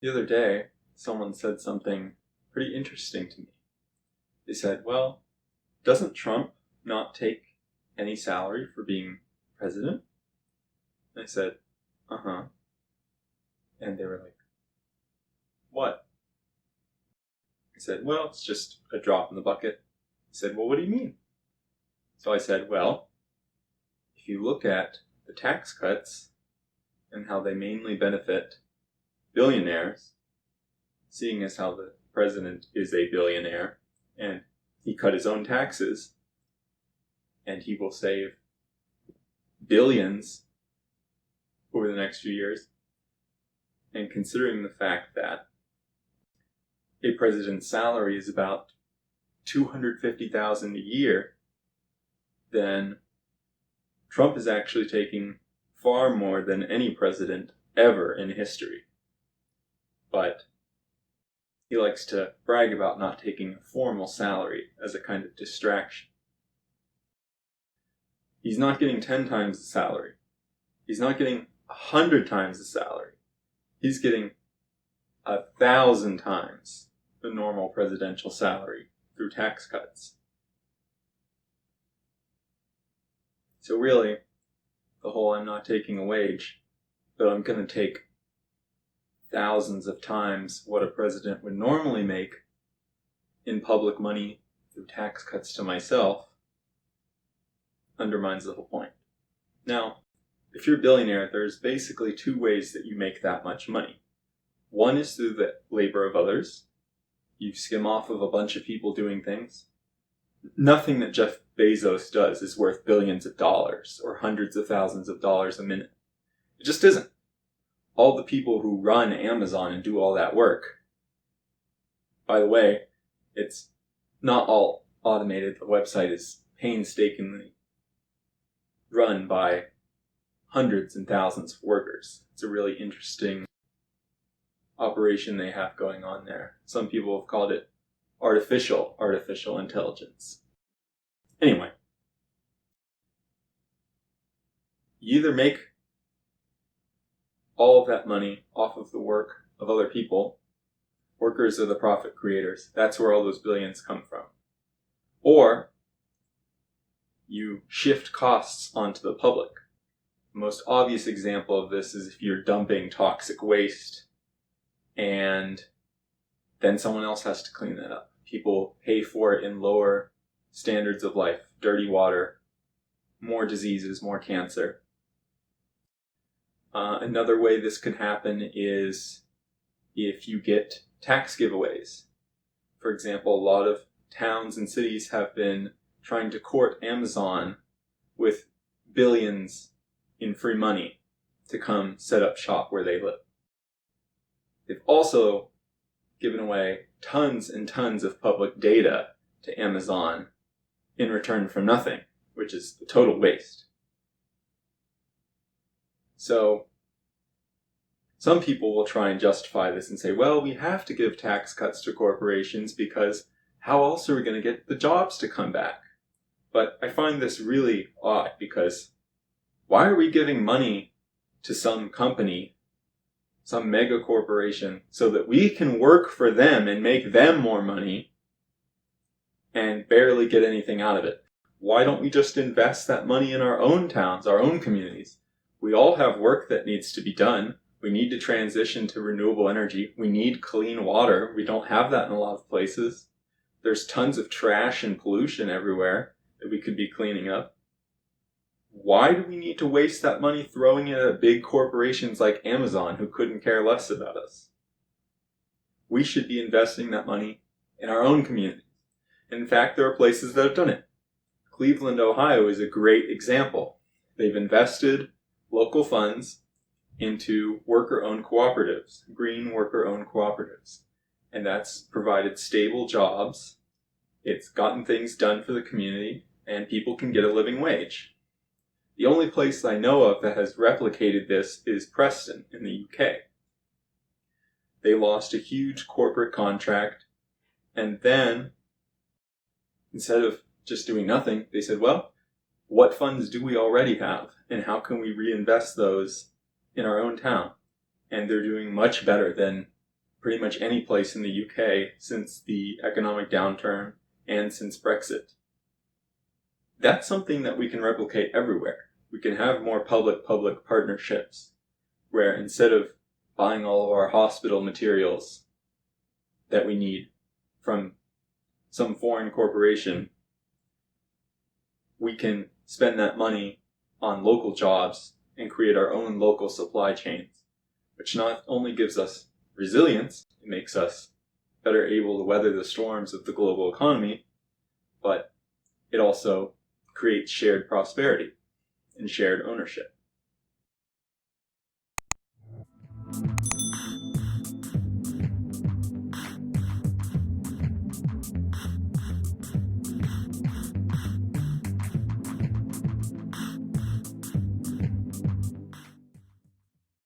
The other day, someone said something pretty interesting to me. They said, well, doesn't Trump not take any salary for being president? And I said, uh-huh. And they were like, what? I said, well, it's just a drop in the bucket. He said, well, what do you mean? So I said, well, if you look at the tax cuts and how they mainly benefit billionaires, seeing as how the president is a billionaire and he cut his own taxes and he will save billions over the next few years, and considering the fact that a president's salary is about $250,000 a year, then Trump is actually taking far more than any president ever in history. But he likes to brag about not taking a formal salary as a kind of distraction. He's not getting 10 times the salary. He's not getting 100 times the salary. He's getting 1,000 times the normal presidential salary through tax cuts. So really, the whole I'm not taking a wage, but I'm going to take thousands of times what a president would normally make in public money through tax cuts to myself undermines the whole point. Now, if you're a billionaire, there's basically two ways that you make that much money. One is through the labor of others. You skim off of a bunch of people doing things. Nothing that Jeff Bezos does is worth billions of dollars or hundreds of thousands of dollars a minute. It just isn't. All the people who run Amazon and do all that work. By the way, it's not all automated. The website is painstakingly run by hundreds and thousands of workers. It's a really interesting operation they have going on there. Some people have called it artificial intelligence. Anyway, you either make all of that money off of the work of other people. Workers are the profit creators. That's where all those billions come from. Or you shift costs onto the public. The most obvious example of this is if you're dumping toxic waste and then someone else has to clean that up. People pay for it in lower standards of life, dirty water, more diseases, more cancer. Another way this could happen is if you get tax giveaways. For example, a lot of towns and cities have been trying to court Amazon with billions in free money to come set up shop where they live. They've also given away tons and tons of public data to Amazon in return for nothing, which is a total waste. So some people will try and justify this and say, well, we have to give tax cuts to corporations because how else are we going to get the jobs to come back? But I find this really odd because why are we giving money to some company, some mega corporation, so that we can work for them and make them more money and barely get anything out of it? Why don't we just invest that money in our own towns, our own communities? We all have work that needs to be done. We need to transition to renewable energy. We need clean water. We don't have that in a lot of places. There's tons of trash and pollution everywhere that we could be cleaning up. Why do we need to waste that money throwing it at big corporations like Amazon who couldn't care less about us? We should be investing that money in our own communities. In fact, there are places that have done it. Cleveland, Ohio is a great example. They've invested local funds into worker-owned cooperatives, green worker-owned cooperatives. And that's provided stable jobs. It's gotten things done for the community, and people can get a living wage. The only place I know of that has replicated this is Preston in the UK. They lost a huge corporate contract, and then, instead of just doing nothing, they said, well, what funds do we already have, and how can we reinvest those in our own town? And they're doing much better than pretty much any place in the UK since the economic downturn and since Brexit. That's something that we can replicate everywhere. We can have more public-public partnerships where instead of buying all of our hospital materials that we need from some foreign corporation, we can spend that money on local jobs and create our own local supply chains, which not only gives us resilience, it makes us better able to weather the storms of the global economy, but it also creates shared prosperity and shared ownership.